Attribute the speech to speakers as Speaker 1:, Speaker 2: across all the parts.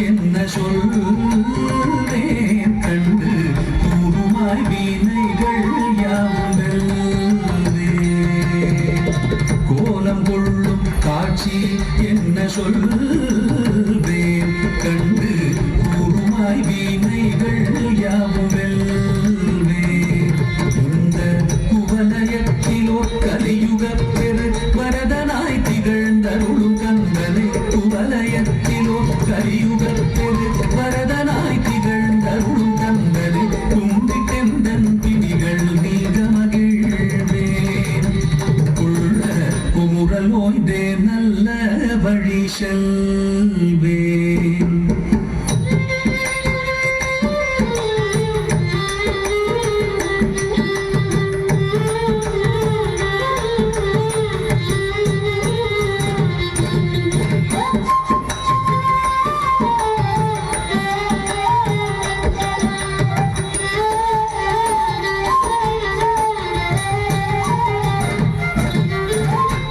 Speaker 1: என்ன சொல்வேன் கண்டு கூறுமாய் வீணைகள் யாவுமே கோலம் கொள்ளும் காட்சி என்ன சொல்வேன் கண்டு கூறுமாய் வீணைகள் யாவுமே இந்த குவலயத்திலோ கலியுக பெரு வரதனாய் திகழ்ந்தருளும் கந்தனை குவலயத்திலோ கலியுக பெரு வரதனாய் திகழ்ந்தருளும் கந்தனை கும்பி தெந்தன் பிணிகள் நீங்க மகிழ்வேன் உள்ள குமுறல் ஓய்ந்தே நல்ல வழி செல்வேன்.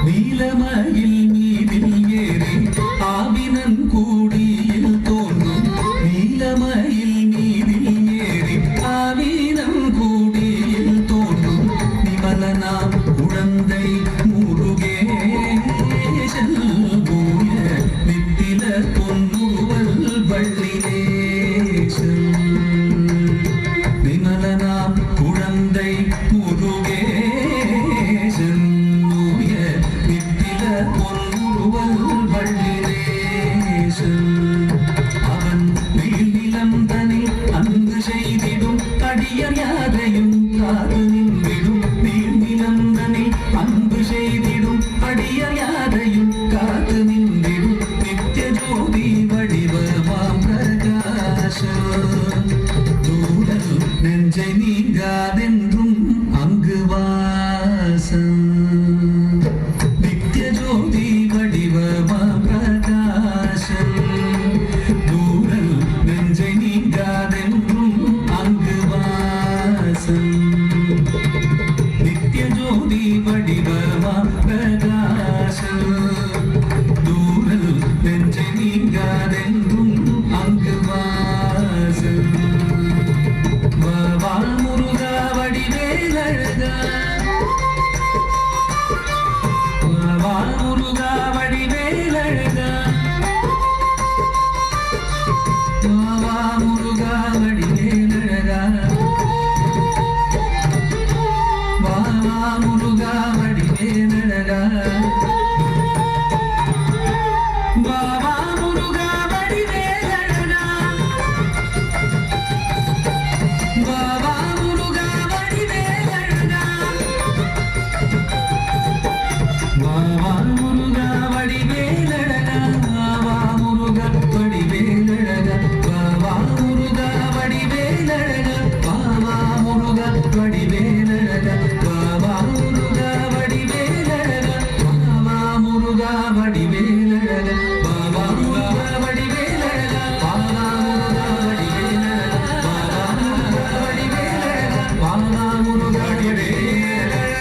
Speaker 1: நீலமயில் மீதில் ஏறி ஆவினன் கூடியில் தோன்றும் நீலமயில் மீதில் ஏறி ஆவினன் கூடியில் தோன்றும் நிமலனாம் குழந்தை முருகேசன் பூய நித்தில பொன்னுருவல் வள்ளினேசன் நிமலனாம் குழந்தை முருகேசன் பொன்னுருவல் வள்ளினேசன் அவன் நீள்நிலந்தனில் அன்பு செய்திடும் அடியர் யாரையும் காது நின்றிடும் நீள்நிலந்தனில் அன்பு செய்திடும் அடியர் யாரையும் காத்து நின்றிடும் நித்திய ஜோதி வடிவமாம் பிரகாசம் தூரல் நெஞ்சை நீங்காதென்றும் அங்கு வாசம் ஜோதி வடிவமா பிரகாசம் தூரல் நெஞ்சை நீங்காதென்றும் அங்கு வாசம் நித்திய ஜோதி வடிவமா பிரகாசம் தூரல் நெஞ்சை நீங்காதென்றும் அங்கு வாசம் வா முருகா வடிவேலழகா முருகா வடிவேலழகா வா முருகா வடிவேலழகா வா முருகா வடிவேலழகா வா முருகா வடிவேலழகா வா முருகா வடிவேலழகா வா முருகா வடிவேலழகா வா முருகா வடிவேலழகா வா முருகா வடிவேலழகா வா முருகா வடிவேலழகா வா முருகா வடிவேலழகா வா முருகா வடிவேலழகா வா முருகா வடிவேலழகா வா முருகா வடிவேலழகா வா முருகா வடிவேலழகா